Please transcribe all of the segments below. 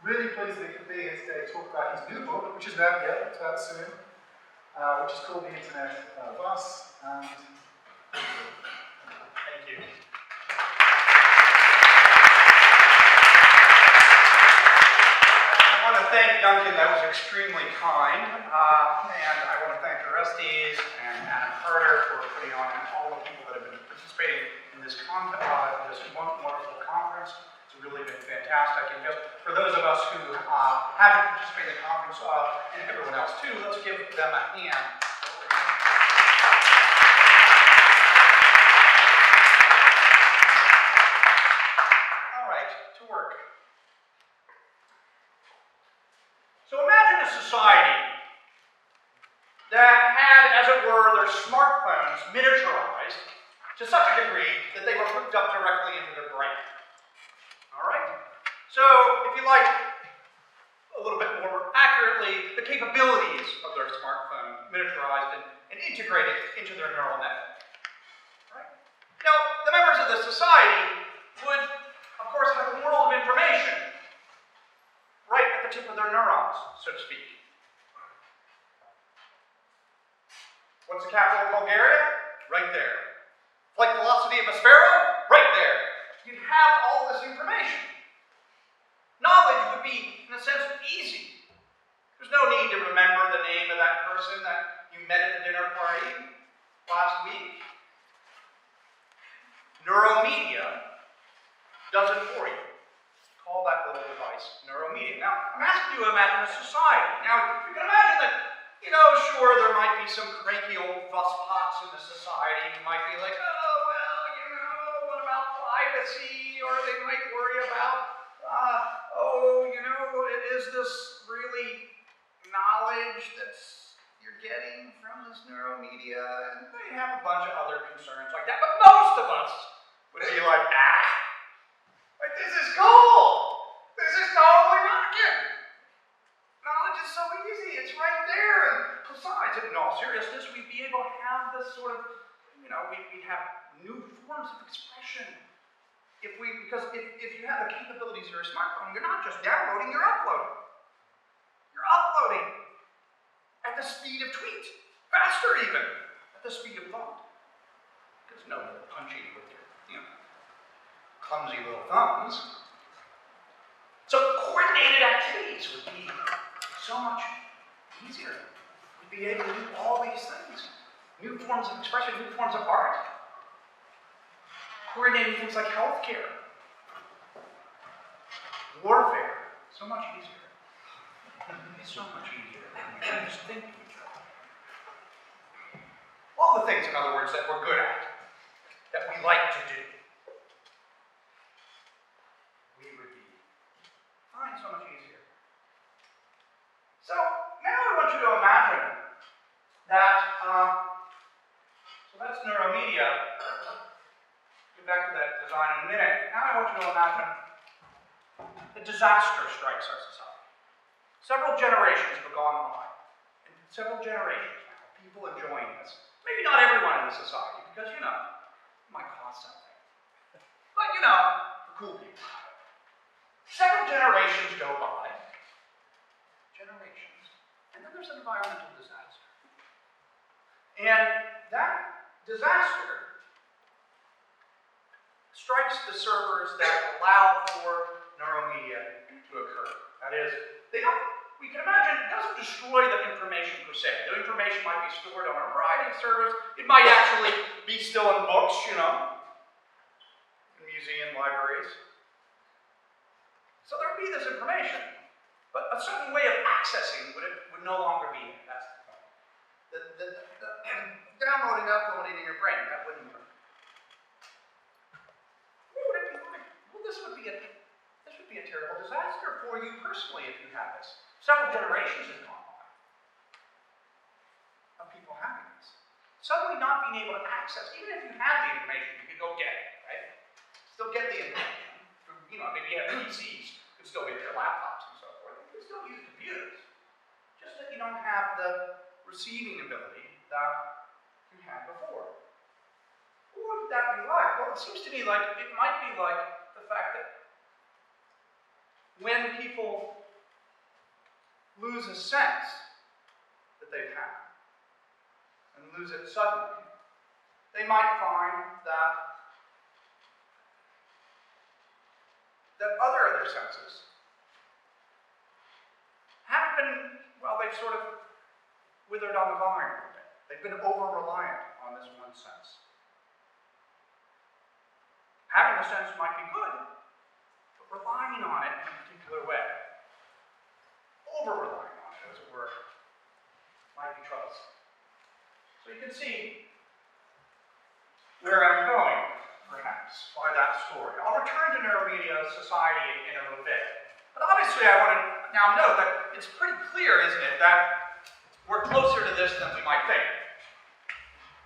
Really pleased that he could be here today to talk about his new book, which is out yet, it's out soon, which is called The Internet of Us. And thank you. I want to thank Duncan, that was extremely kind, and I want to thank the Rusties and Adam Carter for putting on, and all the people that have been participating in this wonderful conference. It's really been fantastic, and just for those of us who haven't participated in the conference, and everyone else too, let's give them a hand. All right, to work. So imagine a society that had, as it were, their smartphones miniaturized to such a degree that they were hooked up directly into their brain. All right? So, if you like, a little bit more accurately, the capabilities of their smartphone miniaturized and integrated into their neural network. Right? Now, the members of the society would, of course, have a world of information right at the tip of their neurons, so to speak. What's the capital of Bulgaria? Right there. Flight velocity of a sparrow? Right there. You'd have all this information. Knowledge would be, in a sense, easy. There's no need to remember the name of that person that you met at the dinner party last week. Neuromedia does it for you. Call that little device Neuromedia. Now, I'm asking you to imagine a society. Now, you can imagine that, sure, there might be some cranky old fusspots in the society who might be like, oh, well, what about privacy? Or they might worry about, is this really knowledge that you're getting from this Neuromedia? And they have a bunch of other concerns like that. But most of us would be like, this is cool. This is totally rocking. Knowledge is so easy. It's right there. And besides, in all seriousness, we'd be able to have this sort of, we'd have new forms of expression. Because if you have the capabilities of your smartphone, you're not just downloading, you're uploading. You're uploading at the speed of tweet, faster even, at the speed of thought. Because no punching with your, clumsy little thumbs. So coordinated activities would be so much easier. We'd be able to do all these things. New forms of expression, new forms of art. Coordinating things like healthcare, warfare, so much easier. It's so much easier than we can just think to each other. All the things, in other words, that we're good at, that we like to do, we would be fine, so much easier. So now I want you to imagine that, so that's Neuromedia. Back to that design in a minute. Now I want you to imagine a disaster strikes our society. Several generations have gone by. And several generations now, people enjoying this. Maybe not everyone in the society, because, it might cost something. But, for cool people. Several generations go by. Generations. And then there's an environmental disaster. And that disaster strikes the servers that allow for Neuromedia to occur. That is, we can imagine, it doesn't destroy the information per se. The information might be stored on a variety of servers. It might actually be still in books, in museum libraries. So there would be this information, but a certain way of accessing would no longer be it. That's the point. The downloading, uploading in your brain, that wouldn't work. This would be a terrible disaster for you personally if you have this. Several generations have gone by of people having this. Suddenly not being able to access, even if you had the information, you could go get it, right? Still get the information. Maybe you have PCs, you could still get their laptops and so forth. You could still use computers. Just that you don't have the receiving ability that you had before. What would that be like? Well, it seems to me like it might be like the fact that when people lose a sense that they've had, and lose it suddenly, they might find that other of their senses have been, well, they've sort of withered on the vine a little bit. They've been over-reliant on this one sense. Having the sense might be good, but relying on it in a particular way, over-relying on it, as it were, might be troublesome. So you can see where I'm going, perhaps, by that story. I'll return to Neuromedia society in a little bit. But obviously I want to now note that it's pretty clear, isn't it, that we're closer to this than we might think.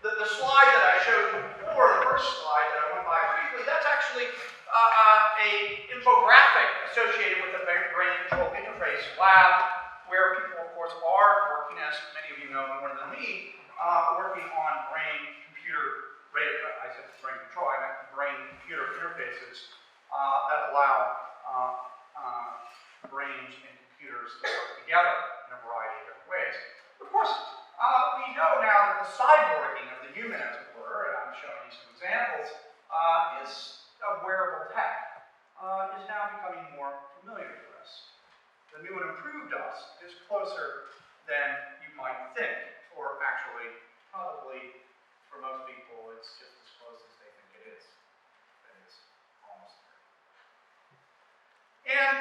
The slide that I showed before, the first slide that I went by briefly, that's actually a infographic associated with the Brain Control Interface Lab, where people, of course, are working, as many of you know more than me, working on brain-computer, I said brain control, I meant brain-computer interfaces that allow brains and computers to work together in a variety of different ways. Of course, we know now that the cyborging of the human, as it were, and I'm showing you some examples, of wearable tech is now becoming more familiar to us. The new and improved us is closer than you might think, or actually, probably, for most people, it's just as close as they think it is. That is almost there. And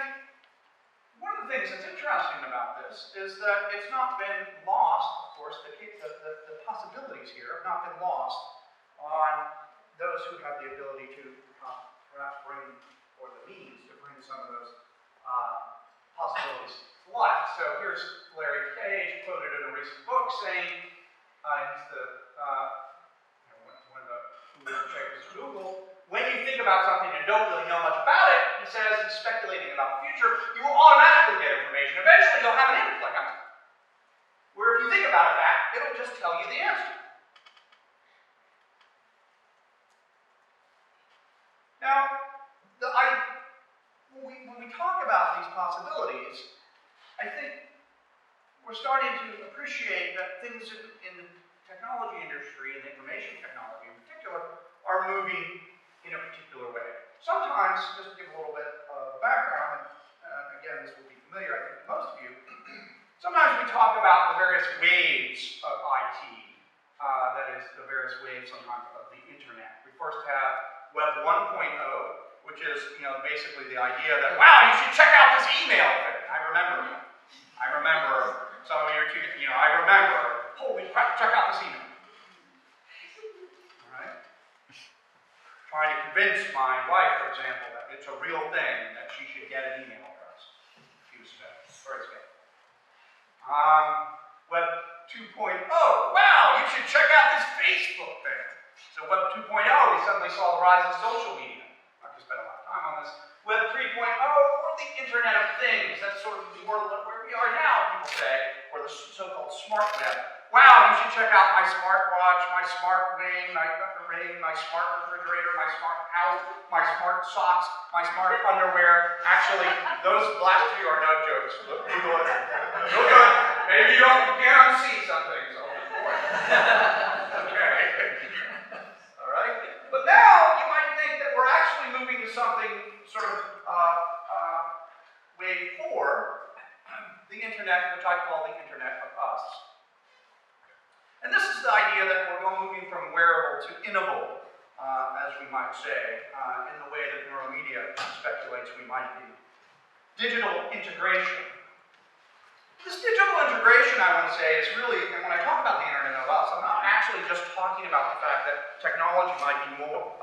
one of the things that's interesting about this is that it's not been lost, of course, the possibilities here have not been lost on those who have the ability to perhaps bring, or the means to bring some of those possibilities to life. So here's Larry Page, quoted in a recent book, saying, he's the one of the shapers of Google, when you think about something and don't really know much about it, he says, he's speculating about the future, you will automatically get information. Eventually you'll have an implant, where if you think about a fact, it'll just tell you the answer. Now, when we talk about these possibilities, I think we're starting to appreciate that things in the technology industry and the information technology in particular are moving in a particular way. Sometimes, just to give a little bit of background, again, this will be familiar, I think, to most of you, sometimes we talk about the various waves of IT, that is, the various waves sometimes of the internet. We first have Web 1.0, which is, basically the idea that, wow, you should check out this email thing. I remember some of you, I remember, holy crap, check out this email. All right? Trying to convince my wife, for example, that it's a real thing, that she should get an email address. She was very scared. Web 2.0, wow, you should check out this Facebook thing. So Web 2.0, we suddenly saw the rise of social media. I'm not going to spend a lot of time on this. Web 3.0, or the Internet of Things. That's sort of more where we are now, people say, or the so-called smart web. Wow, you should check out my smartwatch, my smart ring, my smart refrigerator, my smart house, my smart socks, my smart underwear. Actually, those last two are no jokes. Look good. Maybe you can't unsee something, so okay. All right. But now you might think that we're actually moving to something sort of wave 4, the internet, which I call the internet of us. And this is the idea that we're moving from wearable to innable, as we might say, in the way that Neuromedia speculates we might be. Digital integration. This digital integration, I want to say, is really, and when I talk about the internet of us, I'm not actually just talking about the fact that technology might be more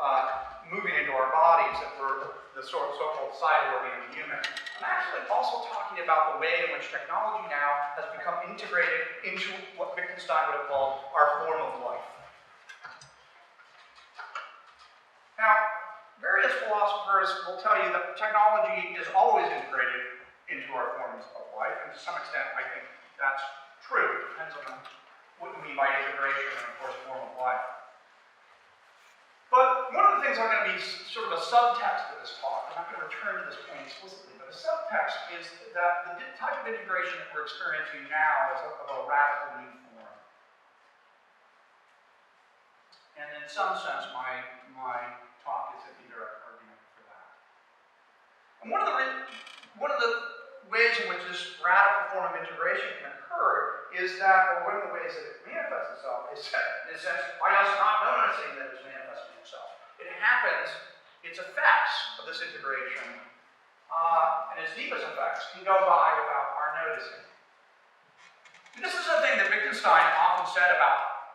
moving into our bodies, that we're the so-called cyborg of the human. I'm actually also talking about the way in which technology now has become integrated into what Wittgenstein would have called our form of life. Now, various philosophers will tell you that technology is always integrated into our forms of life, and to some extent, I think that's true. It depends on what you mean by integration and, of course, form of life. But one of the things I'm going to be sort of a subtext of this talk, I'm not going to return to this point explicitly, but a subtext is that the type of integration that we're experiencing now is of a radical new form. And in some sense, my talk is an indirect argument for that. And one of the ways in which this radical form of integration can occur is that, or one of the ways that it manifests itself is that, in a sense, by us not noticing that it's manifesting itself. It happens, its effects of this integration, and its deepest effects, can go by without our noticing. And this is something that Wittgenstein often said about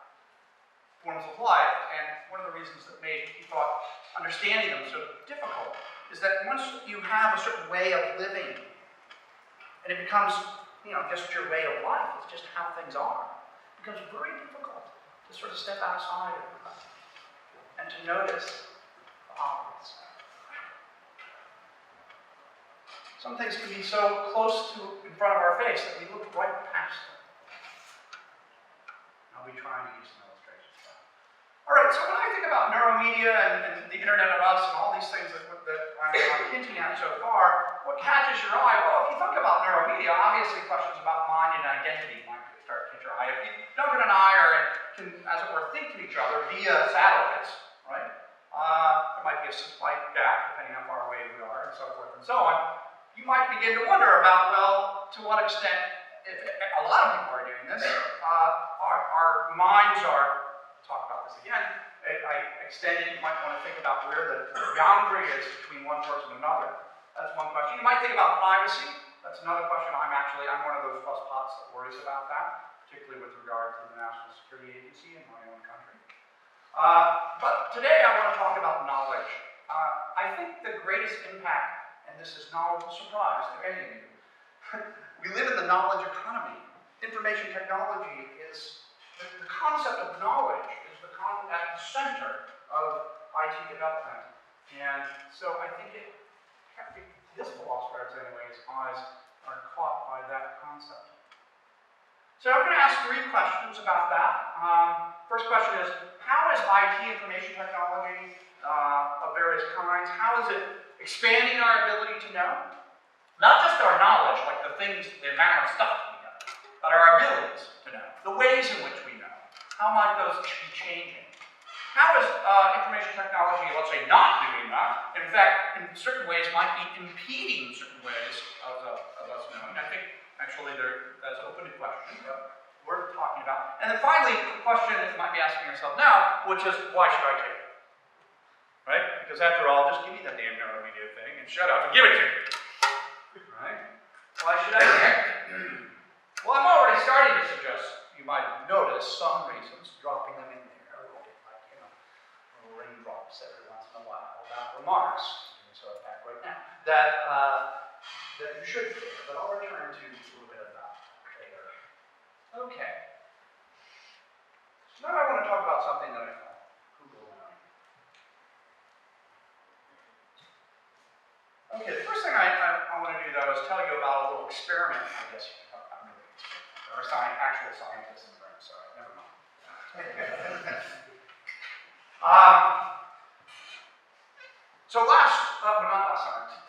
forms of life, and one of the reasons that made, he thought, understanding them so difficult is that once you have a certain way of living, and it becomes, just your way of life, it's just how things are, it becomes very difficult to sort of step outside of it and to notice the opposites. Some things can be so close to in front of our face that we look right past them. I'll be trying to use some illustrations. All right, so when I think about neuromedia and the Internet of Us and all these things that I'm hinting at so far, what catches your eye? Well, if you think about neuromedia, obviously questions about mind and identity might start to catch your eye. If Duncan and I can, as it were, think to each other via satellites, right? There might be a slight gap depending on how far away we are, and so forth and so on. You might begin to wonder about, well, to what extent, if a lot of people are doing this, our minds are, talk about this again, extended. You might want to think about where the boundary is between one person and another. That's one question. You might think about privacy. That's another question. I'm one of those fusspots that worries about that, particularly with regard to the National Security Agency in my own country. But today I want to talk about knowledge. I think the greatest impact, and this is no surprise to any of you, we live in the knowledge economy. Information technology is, the concept of knowledge is at the center of IT development. And so I think this philosopher's anyways, eyes are caught by that concept. So I'm going to ask 3 questions about that. First question is, how is IT information technology of various kinds, how is it expanding our ability to know? Not just our knowledge, like the amount of stuff we know, but our abilities to know, the ways in which we know. How might those be changing? How is information technology, let's say, not doing that? In fact, in certain ways, might be impeding certain ways of us knowing. I think, actually, that's an open question, but worth talking about. And then finally, the question that you might be asking yourself now, which is, why should I take it? Right? Because after all, just give me that damn neuromedia thing and shut up and give it to me. Right? Why should I take it? Well, I'm already starting to suggest, you might have noticed some reasons, dropping them in there, a little bit like, little raindrops every once in a while, about remarks, so in fact right now, that you should care, but I'll return to a little bit of that later. Okay. So now I want to talk about something that I call Google Knowing. Okay, the first thing I want to do though is tell you about a little experiment, I guess you can talk about. There are actual scientists in the room, so never mind. So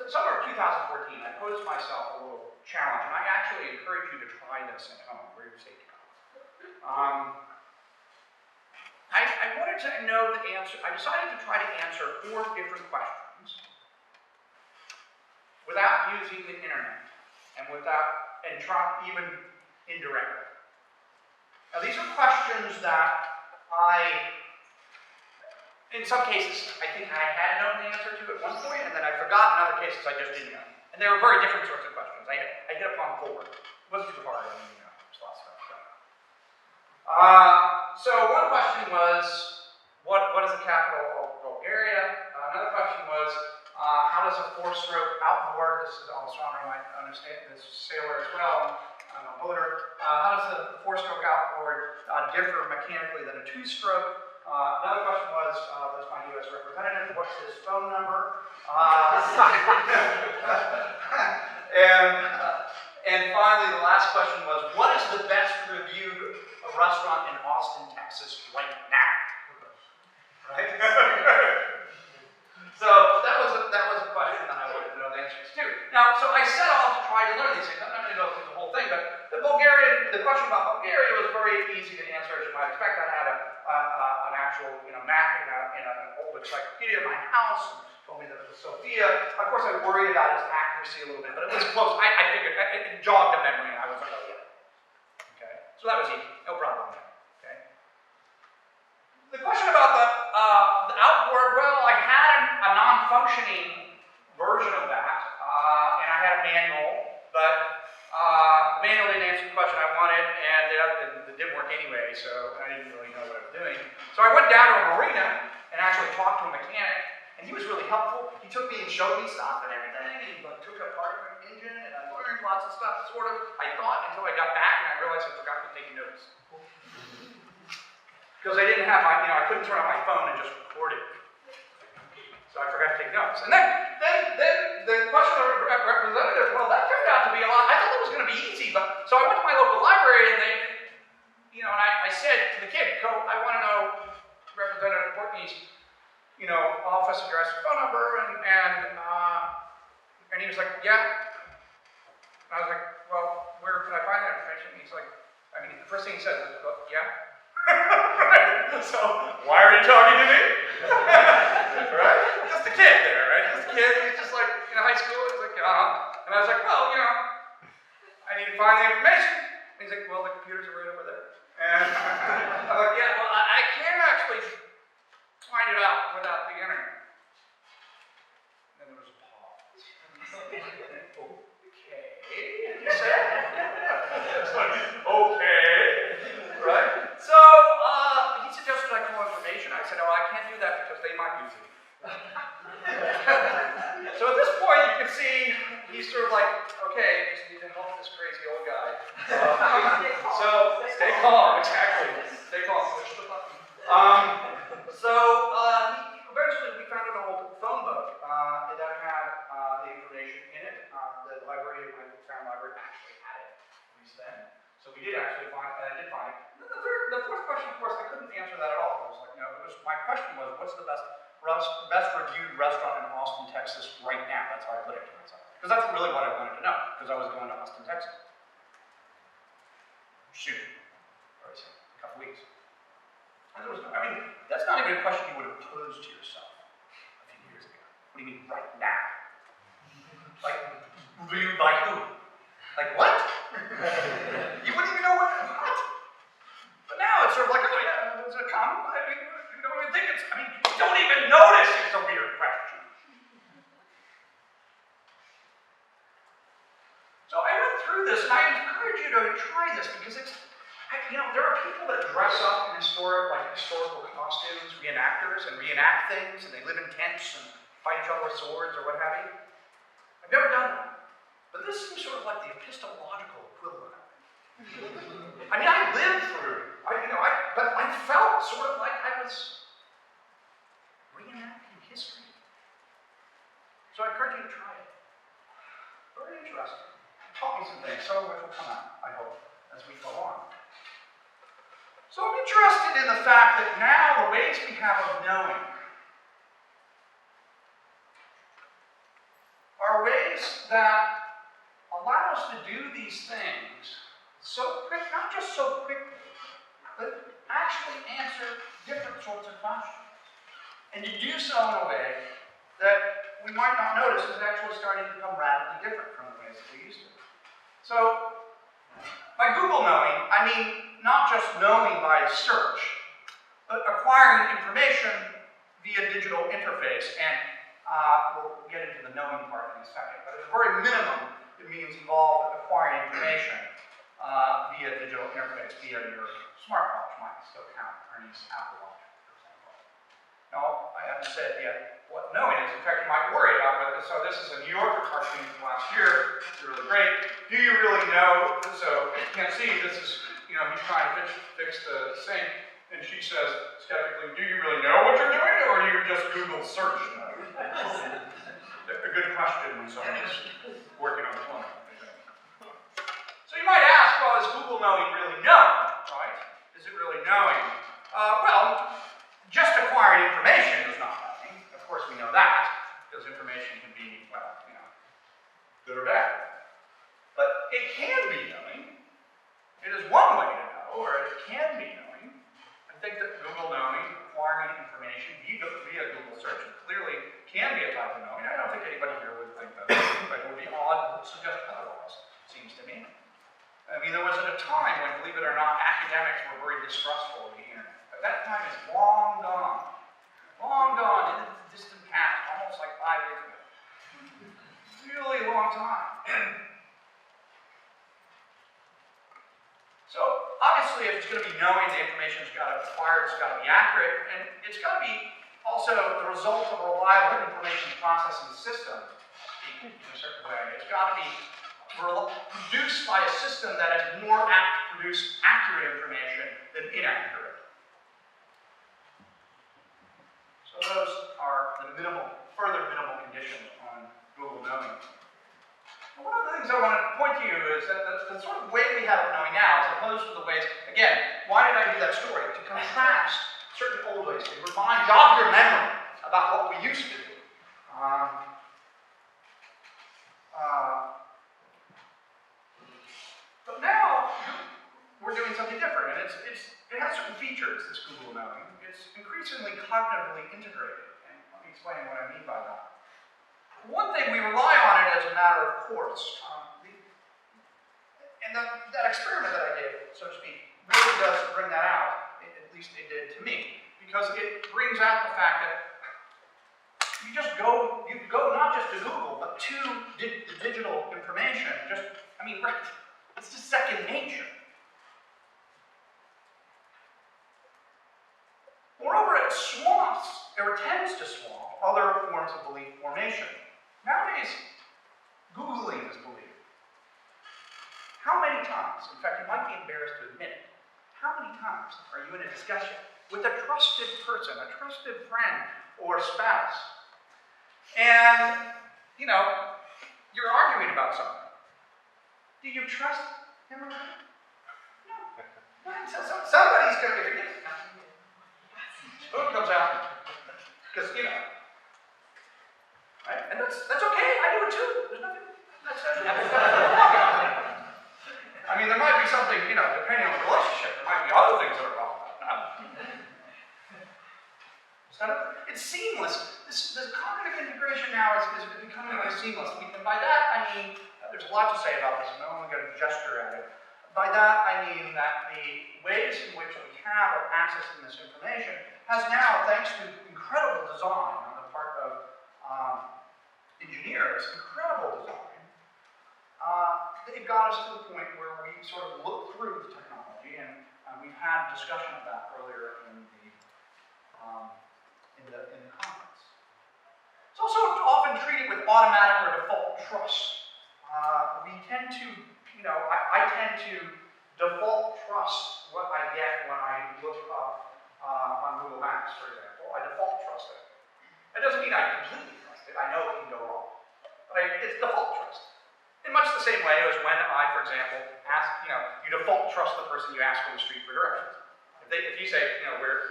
summer of 2014, I posed myself a little challenge, and I actually encourage you to try this at home, for your safety. I wanted to know the answer. I decided to try to answer 4 different questions without using the internet and try even indirectly. Now these are questions that in some cases, I think I had known the answer to at one point, and then I forgot. In other cases, I just didn't know. And they were very different sorts of questions. I hit upon 4. It wasn't too hard. There's lots of stuff. So one question was, what is the capital of Bulgaria? Another question was, how does a 4-stroke outboard, this is an astronomer might understand, this sailor as well, I'm a boater, how does a 4-stroke outboard differ mechanically than a 2-stroke? Another question was, that's my U.S. representative, what's his phone number? And finally, the last question was, what is the best reviewed restaurant in Austin, Texas right now? Right? So that was a question that I these things. I'm not going to go through the whole thing, but the question about Bulgaria was very easy to answer, as you might expect. I had an actual map in an old encyclopedia in my house, and told me that it was Sofia. Of course, I worried about its accuracy a little bit, but it was close. I figured it jogged a memory, and I was like, oh yeah. Okay, so that was easy, no problem there. Okay. The question about the outboard, well, I had a non-functioning version of that, and I had a manual, but the manual didn't answer the question I wanted, and it didn't work anyway, so I didn't really know what I was doing. So I went down to a marina and actually talked to a mechanic, and he was really helpful. He took me and showed me stuff and everything, and he took apart my engine, and I learned lots of stuff, sort of, I thought, until I got back and I realized I forgot to take notes. Because I didn't have I couldn't turn on my phone and just record it. So I forgot to take notes. And then the question of representative, well, that turned out to be a lot. I thought it was going to be easy, but so I went to my local library and and I said to the kid, I want to know Representative Courtney's, office address and phone number, and he was like, yeah. And I was like, well, where can I find that information? And he's like, the first thing he said was, well, yeah. So, why are you talking to me? Right? Just a kid there, right? Just a kid, he's just like, in high school, he's like, And I was like, well, I need to find the information. And he's like, well, the computers are right over there. And I'm like, yeah, well, I can't actually find it out without the internet. And then there was a pause. Okay, he said. It's like, okay, right? So, he suggested I call information. I said, oh, I can't do that because they might use it. So at this point, you can see he's sort of like, okay, just need to help this crazy old guy. So stay calm, exactly. Stay calm. Push the button. Eventually we found an old phone book that had the information in it. The library, my town library, actually had it, at least then. So we did actually find it, and I did find it. The fourth question, of course, I couldn't answer that at all. I was like, my question was, what's the best reviewed restaurant in Austin, Texas right now? That's how I put it to myself. Because that's really what I wanted to know, because I was going to Austin, Texas. Soon. Very soon. A couple weeks. And there was that's not even a question you would have posed to yourself a few years ago. What do you mean right now? Like, reviewed by who? Like what? You wouldn't even know what? But now it's sort of like, oh yeah, it's a common. You don't even think it's, you don't even notice it's a weird question. So I went through this, and I encourage you to try this because it's, there are people that dress up in historical costumes, reenactors, and reenact things, and they live in tents and fight each other with swords or what have you. I've never done that. But this seems sort of like the epistemological equivalent of it. I lived through, but I felt sort of like I was reenacting history. So I encourage you to try it. Very interesting. It taught me some things, some of which will come out, I hope, as we go on. So I'm interested in the fact that now the ways we have of knowing are ways that allow us to do these things so quick, not just so quickly, but actually answer different sorts of questions. And to do so in a way that we might not notice is actually starting to become radically different from the ways that we used to. So, by Google knowing, I mean not just knowing by search, but acquiring information via digital interface. And we'll get into the knowing part in a second. But at the very minimum, it means acquiring information via digital interface, via your smartwatch, might still count, Ernie's Apple Watch, for example. Now, I haven't said yet what knowing is. In fact, you might worry about whether, so this is a New Yorker cartoon from last year. It's really great. Do you really know? So, you can see this is, he's trying to fix the sink, and she says, skeptically, do you really know what you're doing, or are you just Google search mode? A good question when someone's working on the plumbing. So you might ask, well, is Google knowing really knowing, right? Is it really knowing? Well, just acquiring information is not knowing. Of course we know that, because information can be, good or bad. But suggest otherwise, it seems to me. I mean, there was a time when, believe it or not, academics were very distrustful of the internet. But that time is long gone. Long gone into the distant past, almost like 5 years ago. Really long time. So, obviously, if it's going to be knowing, the information's got to be acquired, it's got to be accurate, and it's got to be also the result of a reliable information processing system in a certain way. It's got to be produced by a system that is more apt to produce accurate information than inaccurate. So those are the further minimal conditions on Google knowing. And one of the things I want to point to you is that the sort of way we have of knowing now, as opposed to the ways, again, why did I do that story? To contrast certain old ways, to jog your memory about what we used to do. But now, we're doing something different, and it has certain features, this Google knowing. It's increasingly cognitively integrated, and let me explain what I mean by that. One thing, we rely on it as a matter of course. And that experiment that I did, so to speak, really does bring that out, at least it did to me, because it brings out the fact that you go not just to Google, but to the digital information. It's just second nature. Moreover, it swamps, or tends to swamp, other forms of belief formation. Nowadays, Googling is belief. How many times, in fact, you might be embarrassed to admit it, how many times are you in a discussion with a trusted person, a trusted friend or spouse, and, you're arguing about something? Do you trust him or her? No. So somebody's going to forget. Spoon comes out, because, right? And that's okay, I do it too. There's nothing, I mean, there might be something, depending on the relationship, there might be other things that are wrong about that. It's seamless. This cognitive integration now is becoming very seamless. And by that, I mean, there's a lot to say about this, and I'm only going to gesture at it. By that, I mean that the ways in which we have of accessing this information has now, thanks to incredible design on the part of engineers, incredible design, they've got us to the point where we sort of look through the technology, and we've had discussion of that earlier in the conference. It's also often treated with automatic or default trust. We tend to, I tend to default trust what I get when I look up on Google Maps, for example. I default trust it. That doesn't mean I completely trust it. I know it can go wrong. But it's default trust. In much the same way as when I, for example, ask, you default trust the person you ask on the street for directions. If you say, where's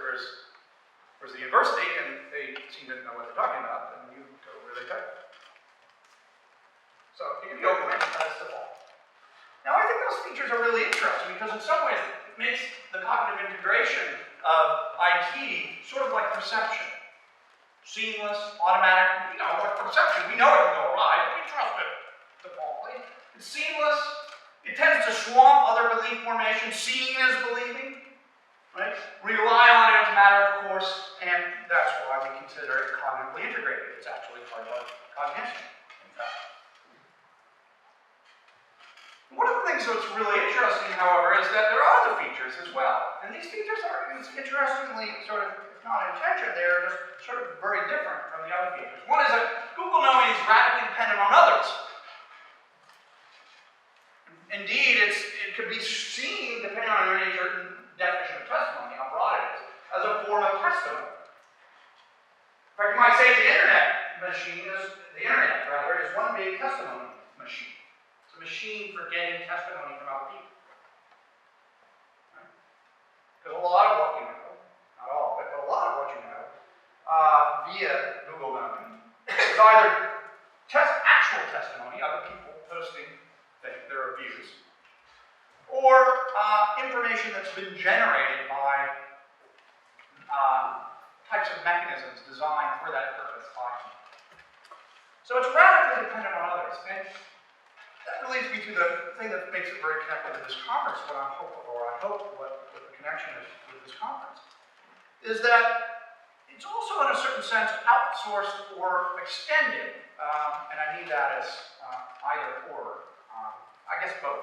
the university, and they seem to know what they're talking about, then you go where they tell you. So you can go for it, that's default. Now I think those features are really interesting because in some ways it makes the cognitive integration of IT sort of like perception. Seamless, automatic, like perception. We know it can go awry, but we trust it defaultly. It's seamless. It tends to swamp other belief formation. Seeing is believing. Right? We rely on it as a matter of course, and that's why we consider it cognitively integrated. It's actually part of our cognition, in fact. One of the things that's really interesting, however, is that there are other features as well. And these features are, interestingly, sort of, if not intention, they're just sort of very different from the other features. One is that Google knowing is radically dependent on others. Indeed, it could be seen, depending on any certain definition of testimony, how broad it is, as a form of testimony. In fact, you might say the internet is one big testimony machine. It's a machine for getting testimony from other people. Because a lot of what you know, not all of it, but a lot of what you know, via Google knowing, is either actual testimony, other people posting their views, or information that's been generated by types of mechanisms designed for that purpose by people. So it's radically dependent on others. And me to the thing that makes it very connected to this conference, what I hope what the connection is with this conference, is that it's also in a certain sense outsourced or extended, and I need that as either or. I guess both.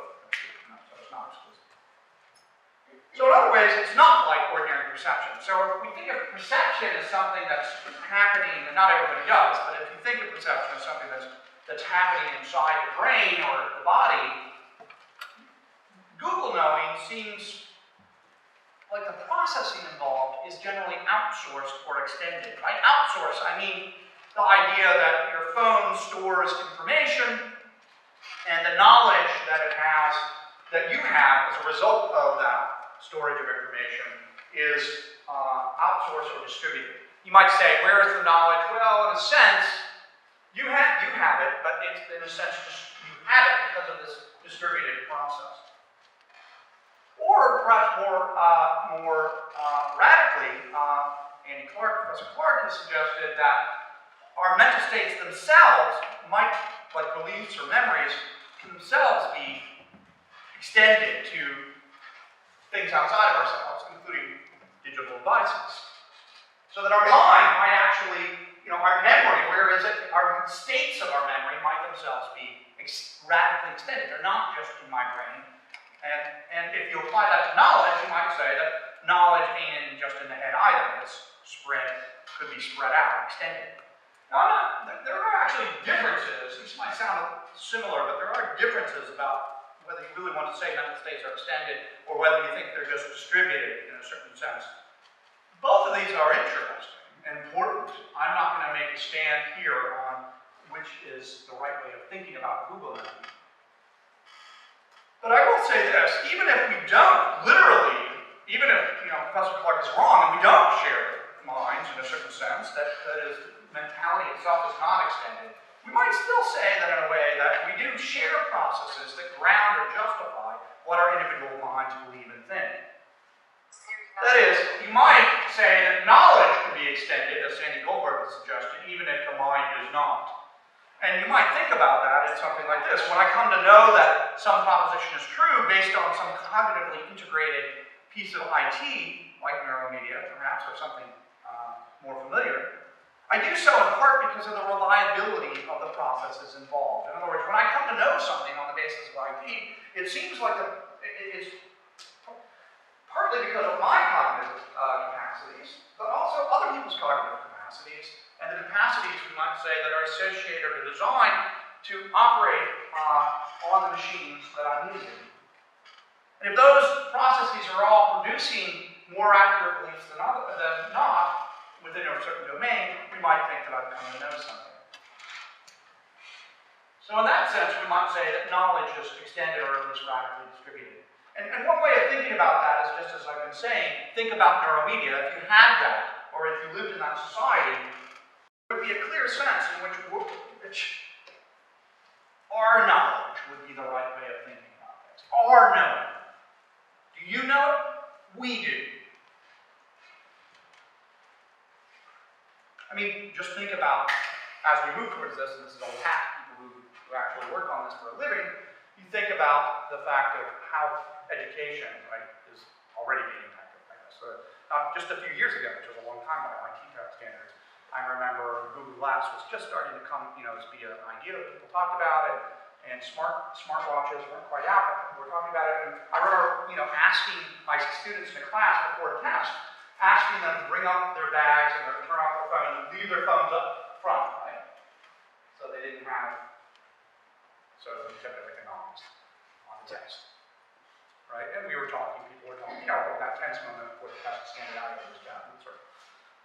No, so it's not exclusive. So in other ways, it's not like ordinary perception. So if we think of perception as something that's happening, and not everybody does, but if you think of perception as something that's happening inside the brain or the body, Google knowing seems like the processing involved is generally outsourced or extended. By outsource, I mean the idea that your phone stores information and the knowledge that it has, that you have as a result of that storage of information is outsourced or distributed. You might say, where is the knowledge? Well, in a sense, you have it, but it's in a sense just you have it because of this distributed process. Or perhaps more radically, Professor Clark has suggested that our mental states themselves might, like beliefs or memories, can themselves be extended to things outside of ourselves, including digital devices. So that our mind might actually, our memory, where is it? Our states of our memory might themselves be radically extended. They're not just in my brain. And if you apply that to knowledge, you might say that knowledge ain't just in the head either. It's could be spread out, extended. Now, there are actually differences. These might sound similar, but there are differences about whether you really want to say mental states are extended or whether you think they're just distributed in a certain sense. Both of these are interesting and important. I'm not going to make a stand here on which is the right way of thinking about Google knowing. But I will say this, even if we don't literally, even if Professor Clark is wrong and we don't share minds in a certain sense, that is, mentality itself is not extended, we might still say that in a way that we do share processes that ground or justify what our individual minds believe and think. That is, you might say that knowledge can be extended, as Sandy Goldberg has suggested, even if the mind is not. And you might think about that in something like this. When I come to know that some proposition is true based on some cognitively integrated piece of IT, like Neuromedia, perhaps, or something more familiar, I do so in part because of the reliability of the processes involved. In other words, when I come to know something on the basis of IT, it seems like it's partly because of my cognitive capacities, but also other people's cognitive capacities, and the capacities, we might say, that are associated or designed to operate on the machines that I'm using. And if those processes are all producing more accurate beliefs than not, within a certain domain, we might think that I've come to know something. So in that sense, we might say that knowledge is extended or at least radically distributed. And one way of thinking about that is, just as I've been saying, think about Neuromedia. If you had that, or if you lived in that society, there would be a clear sense in which our knowledge would be the right way of thinking about this. Our knowing. Do you know it? We do. I mean, just think about, as we move towards this, and this is all people who actually work on this for a living, you think about the fact of how education, right, is already being impacted by this. So, just a few years ago, which was a long time by IT standards, I remember Google Glass was just starting to come, be an idea that people talked about, and smartwatches weren't quite out, but we were talking about it. And I remember, asking my students in a class before a test, asking them to bring up their bags and turn off their phone and leave their phones up front, right? So they didn't have sensitive economics on the test, right? And people were talking, that tense moment before the test is handed out, it was sort of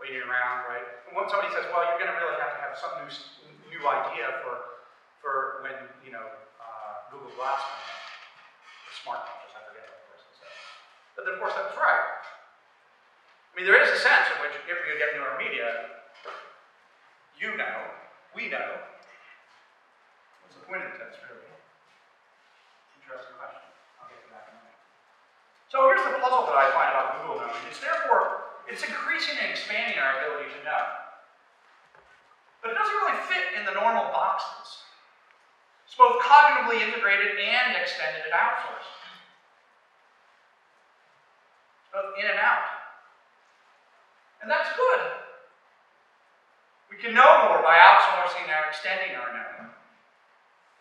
waiting around, right? And when somebody says, well, you're going to really have to have some new idea for when, Google Glass comes out, or smartwatches, I forget what the person said. But then, of course, that was right. I mean, there is a sense in which, if you get Neuromedia, we know. What's the point of the test, really? Interesting question. I'll get to that in a minute. So here's the puzzle that I find about Google knowing. It's increasing and expanding our ability to know. But it doesn't really fit in the normal boxes. It's both cognitively integrated and And that's good. We can know more by outsourcing or extending our knowing.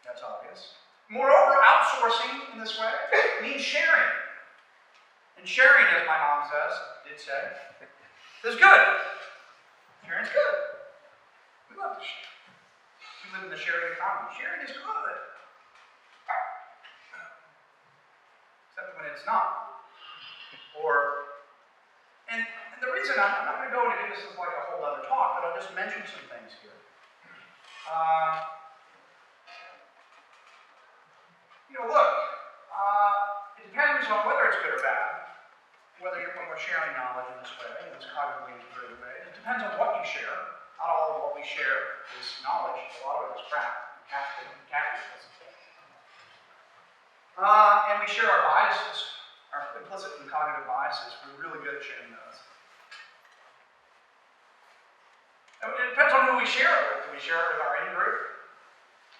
That's obvious. Moreover, outsourcing in this way means sharing. And sharing, as my mom did say, is good. Sharing's good. We love to share. We live in the sharing economy. Sharing is good. Except when it's not. And the reason I'm not going to go into this is like a whole other talk, but I'll just mention some things here. Look, it depends on whether it's good or bad, whether you're sharing knowledge in this way, in this cognitively integrated way. It depends on what you share. Not all of what we share is knowledge. A lot of it is crap. And we share our biases, our implicit and cognitive biases. We're really good at sharing those. And it depends on who we share it with. Do we share it with our in-group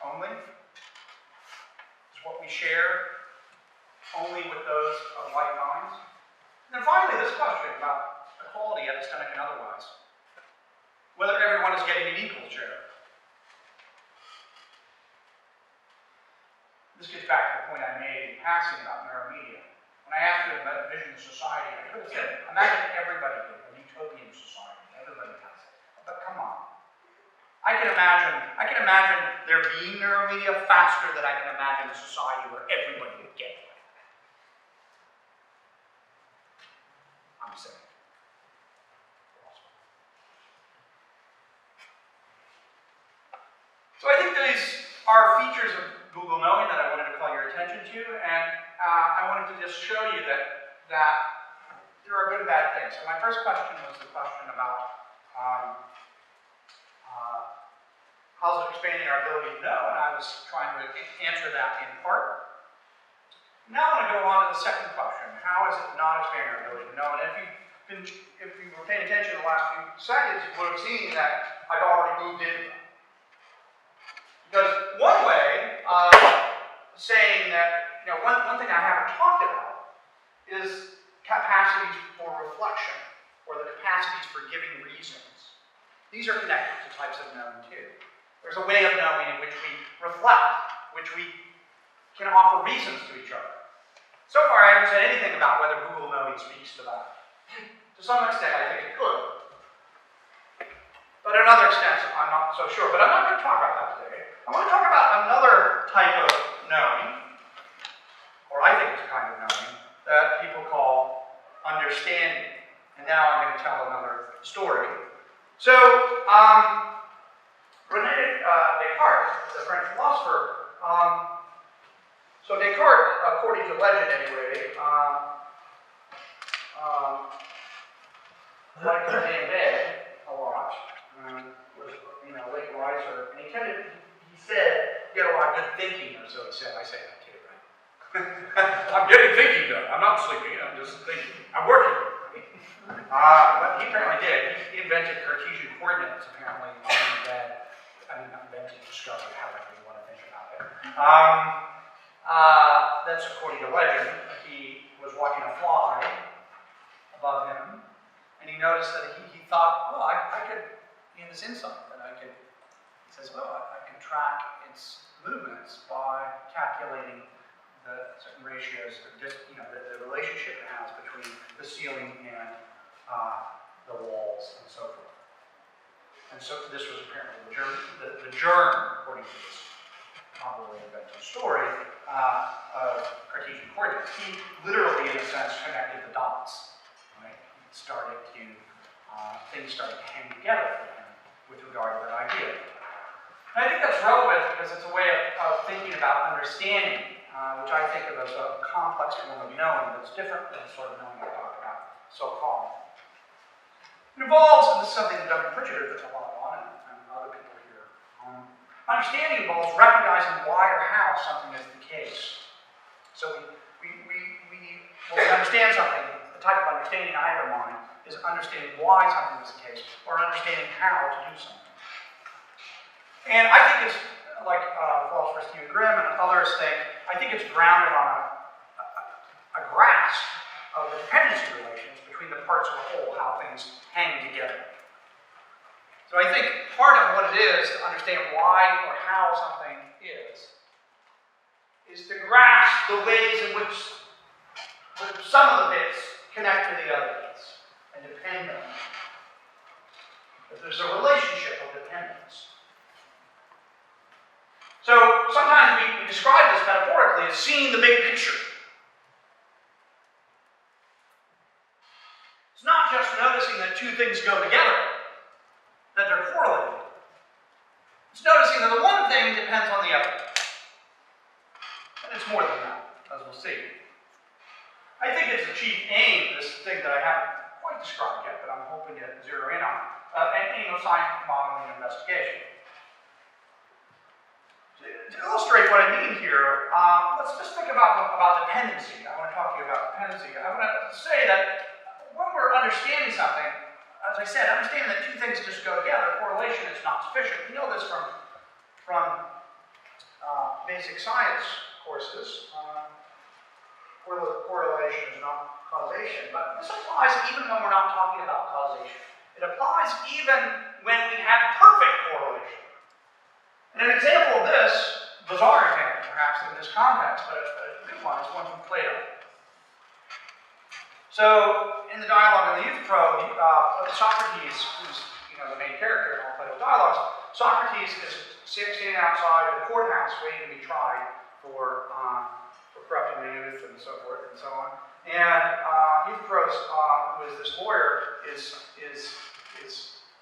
only? Is what we share only with those of like minds? And then finally, this question about equality, epistemic and otherwise. Whether everyone is getting an equal share. This gets back to the point I made in passing about neuromedia. When I asked you about vision of society, I could have said, imagine everybody did a utopian society. Everybody has it. But come on. I can imagine there being neuromedia faster than I can imagine a society where everybody would get it. I'm saying. So I think these are features of Google Knowing that I wanted to call your attention to, and I wanted to just show you that there are good and bad things. So my first question was the question about how's it expanding our ability to know, and I was trying to answer that in part. Now I want to go on to the second question: how is it not expanding our ability to know? And if you were paying attention in the last few seconds, you would have seen that I've already moved into that. Because one way of saying that, one thing I haven't talked about is capacities for reflection, or the capacities for giving reasons. These are connected to types of knowing too. There's a way of knowing in which we reflect, which we can offer reasons to each other. So far, I haven't said anything about whether Google Knowing speaks to that. To some extent, I think it could. But in other extents, I'm not so sure. But I'm not going to talk about that today. I want to talk about another type of knowing, or I think it's a kind of knowing, that people call understanding. And now I'm going to tell another story. So, René Descartes, the French philosopher, so Descartes, according to legend anyway, liked to lay in bed a lot, was a late riser, and he said, get a lot of good thinking, or so he said. I say that too, right? I'm getting thinking done. I'm not sleeping, I'm just thinking. I'm working. But he apparently did. He invented Cartesian coordinates, apparently, in bed. I mean, not invented, discovered, however you want to think about it. That's according to legend. He was watching a fly above him, and he noticed that he thought, well, I could, he had this insight that he says, well, I can track its movements by calculating the certain ratios, the relationship it has between the ceiling and the walls and so forth. And so this was apparently the germ, according to this probably invented story, of Cartesian coordinates. He literally, in a sense, connected the dots. Right? Things started to hang together for him with regard to that idea. And I think that's relevant because it's a way of thinking about understanding, which I think of as a complex form of knowing that's different than the sort of knowing I talked about so far. It involves, and this is something that Dr. Pritchard has a lot on, and other people here, understanding involves recognizing why or how something is the case. So when we understand something, the type of understanding I have in mind is understanding why something is the case, or understanding how to do something. And I think it's, like philosopher Stephen Grimm and others think, I think it's grounded on a grasp of the dependency relations between the parts of the whole, how things hang together. So I think part of what it is to understand why or how something is to grasp the ways in which some of the bits connect to the other bits and depend on them. That there's a relationship of dependence. So sometimes we describe this metaphorically as seeing the big picture. It's not just noticing that two things go together, that they're correlated. It's noticing that the one thing depends on the other. And it's more than that, as we'll see. I think it's a chief aim, this thing that I haven't quite described yet, but I'm hoping to zero in on, an aim of scientific modeling and investigation. To illustrate what I mean here, let's just think about dependency. I want to talk to you about dependency. I want to say that when we're understanding something, as I said, understanding that two things just go together, correlation is not sufficient. We know this from basic science courses. Correlation is not causation, but this applies even when we're not talking about causation. It applies even when we have perfect correlation. And an example of this, bizarre example perhaps in this context, but a good one, is one from Plato. So, in the dialogue in the Youth Pro, Socrates, who's the main character in all Plato's dialogues, Socrates is standing outside of the courthouse waiting to be tried for corrupting the youth and so forth and so on. And Euthyphro, who is this lawyer, is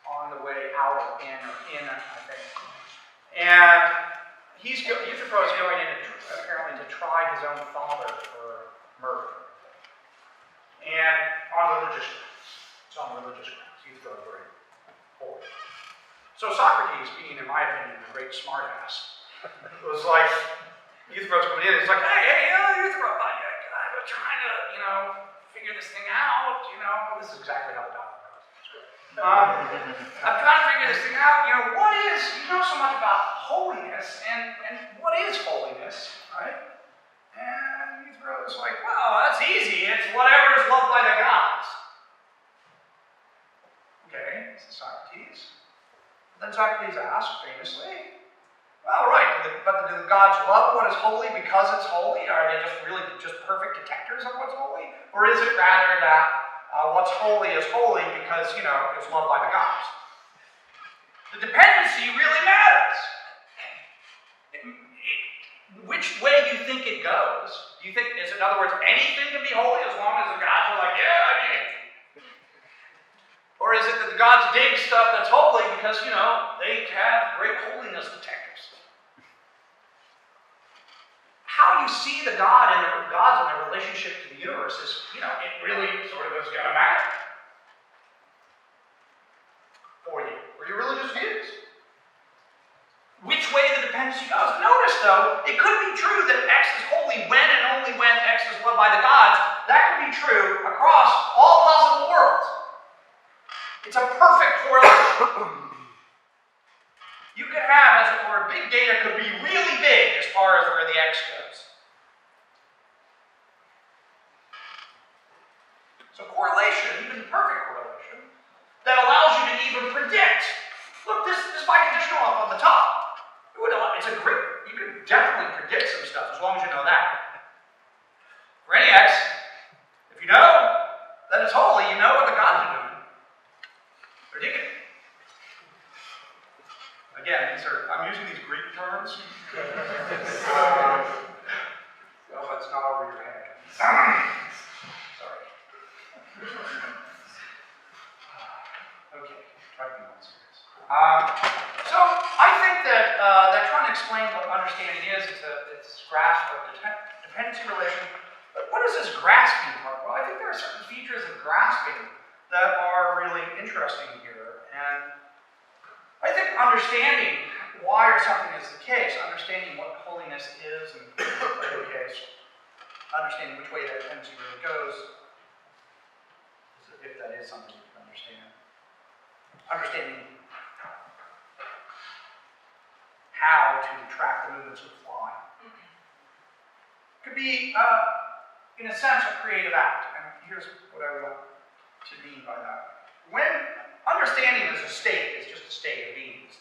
on the way out of in, I think. And Euthyphro is going in apparently to try his own father for murder. And on religious grounds. Euthyphro is very holy. So Socrates, being, in my opinion, a great smartass, was like, Euthyphro's coming in, he's like, hey, Euthyphro, I've been trying to, figure this thing out, This is exactly how the dialogue goes. I'm trying to figure this thing out, what is, so much about holiness, and what is holiness, right? And Euthyphro is like, well, that's easy, it's whatever is loved by the gods. Okay, this is Socrates. Then Socrates asks, famously, well, right, but do the gods love what is holy because it's holy? Are they just perfect detectors of what's holy? Or is it rather that what's holy is holy because, it's loved by the gods? The dependency really matters. Which way do you think it goes? Do you think, in other words, anything can be holy as long as the gods are like, yeah, I mean. Or is it that the gods dig stuff that's holy because, they have great holiness detectors? How you see the gods and their relationship to the universe is, it really sort of is going to matter for your religious views. Which way the dependency goes. Notice, though, it could be true that X is holy when and only when X is loved by the gods. That could be true across all possible worlds. It's a perfect correlation. You could have, as it were, big data could be really big as far as where the X goes. So correlation, even perfect correlation, that allows you to even predict. Look, this biconditional up on the top. You could definitely predict some stuff as long as you know that. For any X, if you know that it's holy, you know what the gods are doing. Predict it. Again, I'm using these Greek terms. Well, that's not over your head. Sorry. Okay, try to be more serious. So I think that trying to explain what understanding is, it's grasp of dependency relation. But what is this grasping part? Well, I think there are certain features of grasping that are really interesting here. And I think understanding why or something is the case, understanding what holiness is and the case, understanding which way that dependency really goes, if that is something you can understand. Understanding how to track the movements of the fly. Could be, in a sense, a creative act. And here's what I want to mean by that. When understanding is a state, it's just a state of being. It's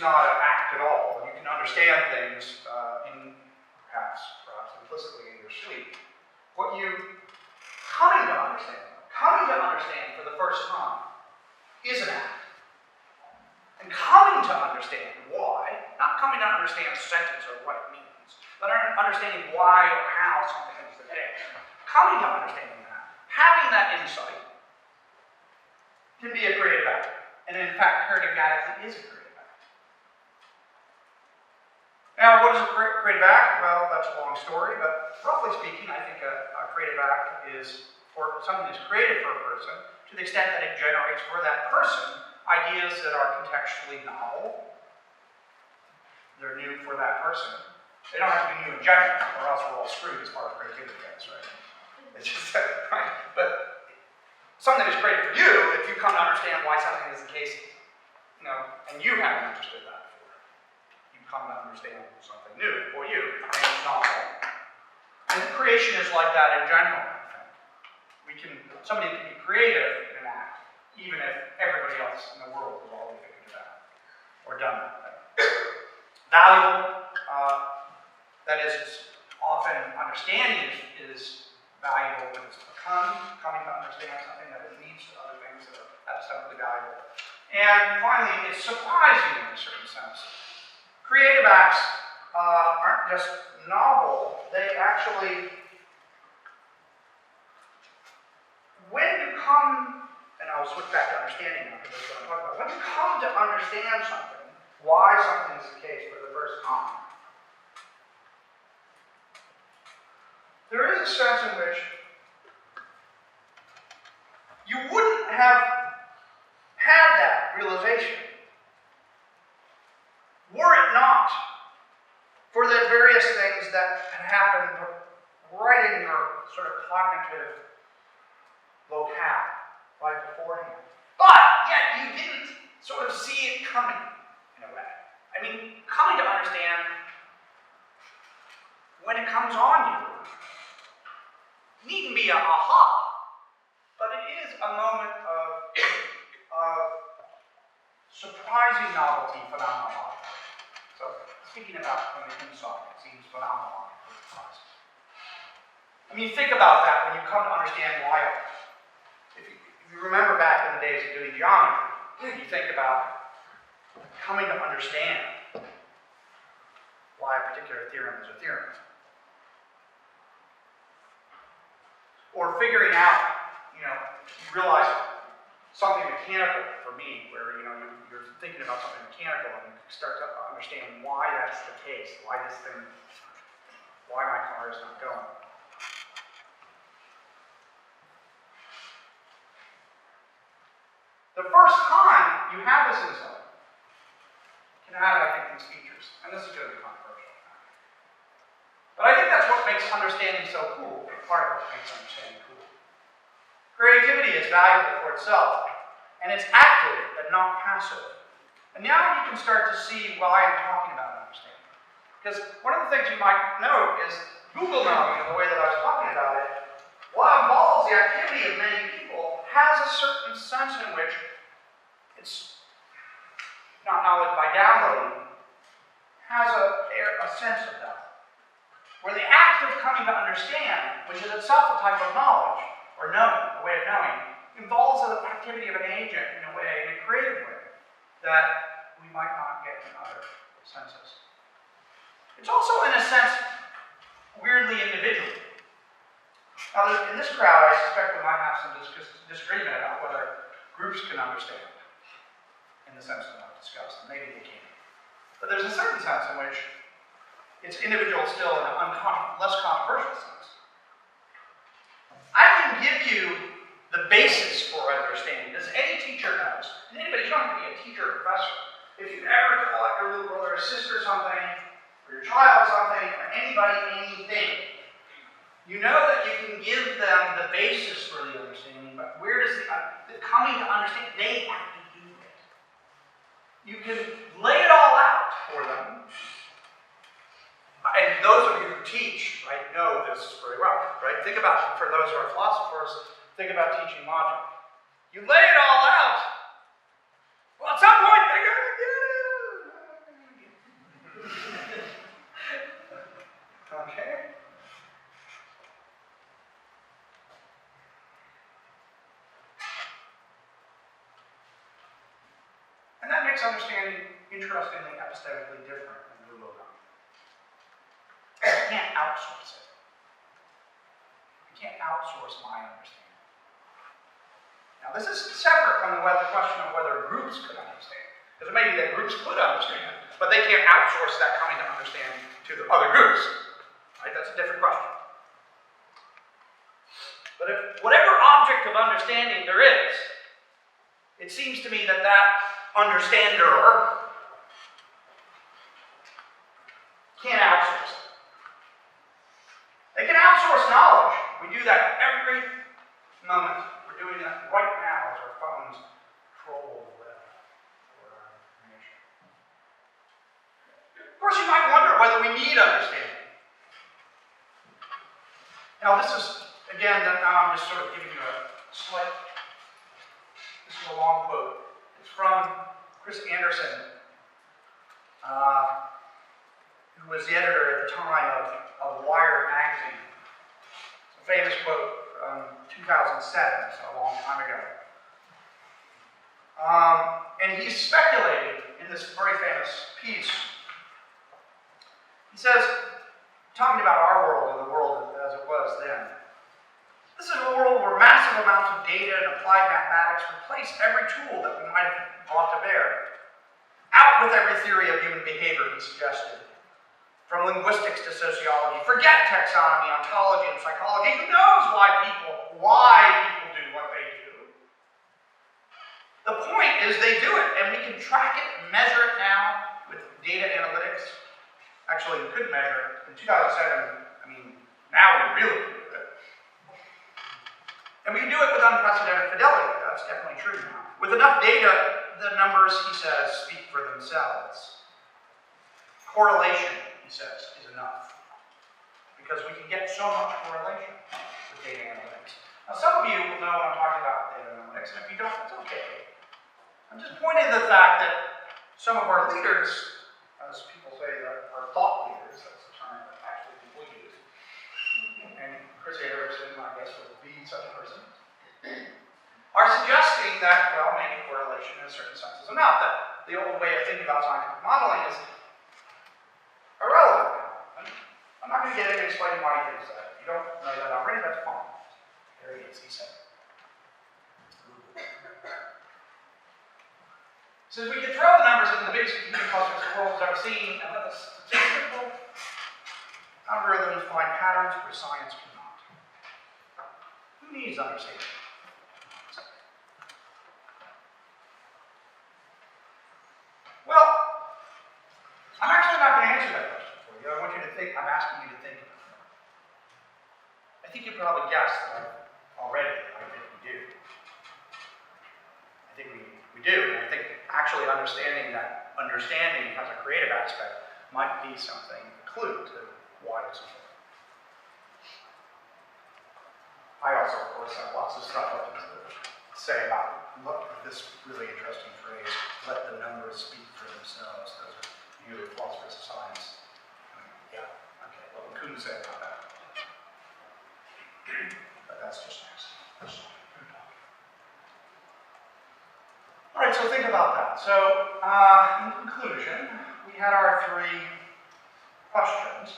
not an act at all. You can understand things perhaps implicitly in your sleep. What you coming to understand for the first time is an act. And coming to understand why, not coming to understand a sentence or what it means, but understanding why or how something is the case. Coming to understanding that, having that insight, can be a creative act. And in fact, paradigmatically is a creative act. Now, what is a creative act? Well, that's a long story, but roughly speaking, I think a creative act is for something that's created for a person to the extent that it generates for that person ideas that are contextually novel. They're new for that person. They don't have to be new in general, or else we're all screwed as far as creativity goes, right? It's just that, right? But something that is created for you, if you come to understand why something is the case, and you haven't understood that before, you come to understand something new for you, and it's novel. And creation is like that in general, I think. Somebody can be creative in an act, even if everybody else in the world has already figured it out, or done that thing. Valuable, that is, often understanding is valuable when it's coming to understand something that it leads to other things that are absolutely valuable. And finally, it's surprising in a certain sense. Creative acts aren't just novel, they actually, when you come, and I'll switch back to understanding now because that's what I'm talking about, when you come to understand something, why something is the case for the first time, there is a sense in which you wouldn't have had that realization were it not for the various things that had happened right in your sort of cognitive locale right beforehand. But yet you didn't sort of see it coming in a way. I mean, coming to understand when it comes on you needn't be a aha, but it is a moment of surprising novelty, phenomenology. So, speaking about from the inside, it seems phenomenology. I mean, think about that when you come to understand why. If you remember back in the days of doing geometry, you think about coming to understand why a particular theorem is a theorem. Or figuring out, you realize something mechanical for me, where you're thinking about something mechanical and you start to understand why that's the case, why my car is not going. The first time you have this insight can have, I think, these features, and this is going to be controversial. But I think that's what makes understanding so cool, or part of what makes understanding cool. Creativity is valuable for itself, and it's active but not passive. And now you can start to see why I'm talking about understanding. Because one of the things you might note is Google knowing, in the way that I was talking about it, while involves the activity of many people, has a certain sense in which it's not knowledge by downloading, has a sense of that. Where the act of coming to understand, which is itself a type of knowledge, or knowing, a way of knowing, involves the activity of an agent in a creative way, that we might not get in other senses. It's also, in a sense, weirdly individual. Now, in this crowd, I suspect we might have some disagreement about whether groups can understand, in the sense that I've discussed, and maybe they can. But there's a certain sense in which it's individual still in an less controversial sense. I can give you the basis for understanding. As any teacher knows, and anybody, you don't have to be a teacher or professor. If you've ever taught your little brother or sister something, or your child something, or anybody anything, you know that you can give them the basis for the understanding, but where does the coming to understand, they have to do it. You can lay it all out for them, and those of you who teach, right, know this very well, right? Think about, for those who are philosophers, think about teaching logic. You lay it all out. Well, at some point, they're going to get it. Okay? And that makes understanding, interestingly, epistemically different than Blue Logo. You can't outsource it. You can't outsource my understanding. Now, this is separate from the question of whether groups could understand. Because it may be that groups could understand, but they can't outsource that kind of understanding to the other groups. Right? That's a different question. But if whatever object of understanding there is, it seems to me that that understander can't outsource it. They can outsource knowledge. We do that every moment. We're doing that right now as our phones troll the web for our information. Of course, you might wonder whether we need understanding. Now, this is, again, now I'm just sort of giving you a slight, this is a long quote. It's from Chris Anderson, who was the editor at the time of Wired magazine. It's a famous quote from 2007, so a long time ago. And he's speculating in this very famous piece. He says, talking about our world and the world as it was then, this is a world where massive amounts of data and applied mathematics replace every tool that we might have brought to bear. Out with every theory of human behavior, he suggested. From linguistics to sociology. Forget taxonomy, ontology, and psychology. Who knows why people do what they do? The point is they do it, and we can track it and measure it now with data analytics. Actually, we couldn't measure it. In 2007, I mean, now we really can do it. And we can do it with unprecedented fidelity. That's definitely true now. With enough data, the numbers, he says, speak for themselves. Correlation, he says, is enough. Because we can get so much correlation with data analytics. Now, some of you will know what I'm talking about with data analytics, and if you don't, that's okay. I'm just pointing to the fact that some of our leaders, as people say, are thought leaders, that's the term that actually people use, and Chris Anderson, I guess, would be such a person, are suggesting that, well, maybe correlation in a certain sense is enough, that the old way of thinking about scientific modeling is irrelevant. I'm not going to get into explaining why he thinks that. If you don't know that already, that's fine. There he is, he said. Says we can throw the numbers into the biggest computing clusters the world has ever seen and let the statistical algorithms find patterns where science cannot. Who needs understanding? Well, I'm actually not going to answer that question for you. I want you to think, I'm asking you to think about it. I think you probably guessed that already. I think we do. I think we do. And I think actually understanding that understanding has a creative aspect might be something, a clue to why it's important. I also, of course, have lots of stuff to say about, look, this really interesting phrase, let the numbers speak for themselves. Those are you philosophers of science. Yeah, okay, what would Kuhn say about that? But that's just next. All right, so think about that. So, in conclusion, we had our three questions.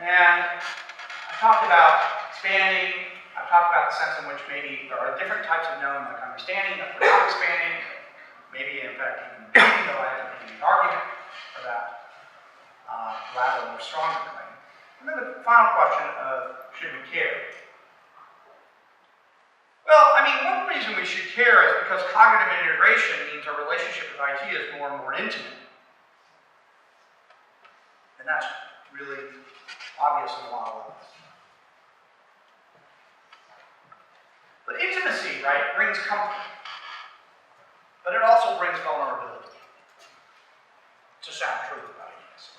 And I talked about expanding. I talked about the sense in which maybe there are different types of known, like understanding, that we're not expanding. Maybe, in fact, even though I have to make an argument for that, rather more stronger claim. And then the final question of should we care? Well, I mean, one reason we should care is because cognitive integration means our relationship with IT is more and more intimate. And that's really obvious in a lot of ways. But intimacy, right, brings comfort. But it also brings vulnerability. To sound true about it, yes.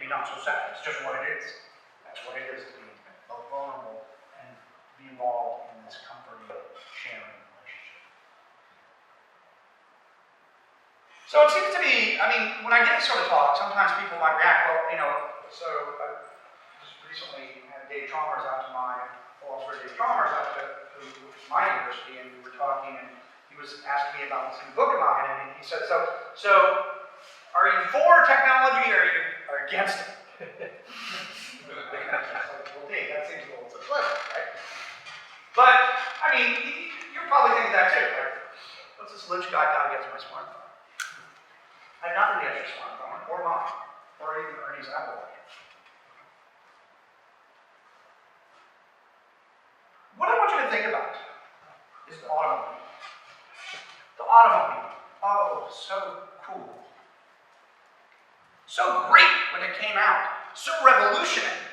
maybe not so sad. It's just what it is. That's what it is to be vulnerable and be involved in this comforting, sharing relationship. So it seems to me, I mean, when I give this sort of talk, sometimes people might react, well, so I just recently had Dave Chalmers out to philosopher Dave Chalmers out to my university, and we were talking, and he was asking me about this new book of mine, and he said, so are you for technology or are you against it? Well, Dave, that seems a little simplistic, right? But, I mean, you're probably thinking that too, right? What's this Lynch guy got against my smartphone? I have nothing against your smartphone, or mine, or even Ernie's Apple Watch. What I want you to think about is the automobile. The automobile. Oh, so cool. So great when it came out. So revolutionary.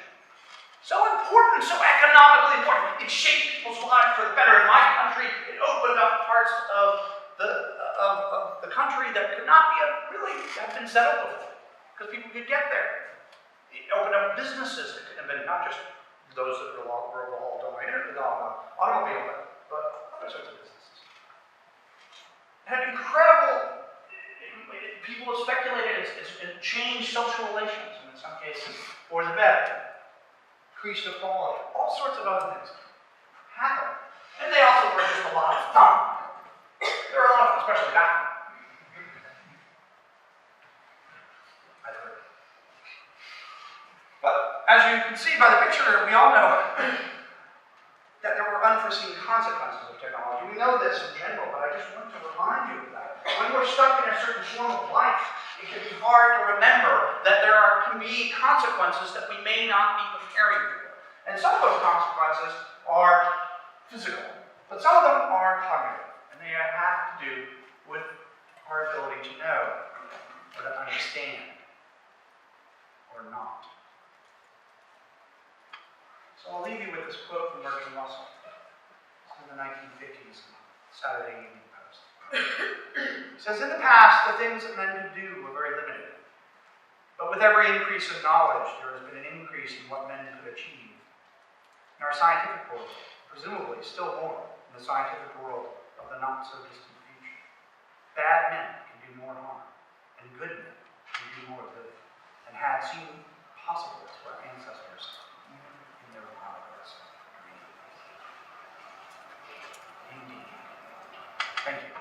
So important, so economically important. It shaped people's lives for the better. In my country, it opened up parts of the country that could not really have been settled before, because people could get there. It opened up businesses that could have been not just those that were all dominated, automobile, but other sorts of businesses. It had incredible, people have speculated it changed social relations, and in some cases, for the better. Increased equality, all sorts of other things happened. And they also were just a lot of fun. There were a lot of, especially that one. I've heard. But as you can see by the picture, we all know that there were unforeseen consequences of technology. We know this in general, but I just want to remind you of that. When we're stuck in a certain form of life, it can be hard to remember that there can be consequences that we may not be preparing for. And some of those consequences are physical, but some of them are cognitive, and they have to do with our ability to know or to understand or not. So I'll leave you with this quote from Bertrand Russell. It's in the 1950s, Saturday Evening Post. It says, in the past, the things that men could do were very limited. But with every increase of knowledge, there has been an increase in what men could achieve. In our scientific world, presumably still more in the scientific world of the not-so-distant future. Bad men can do more harm, and good men can do more good, and had seemed possible to our ancestors in their lives. Indeed. Thank you.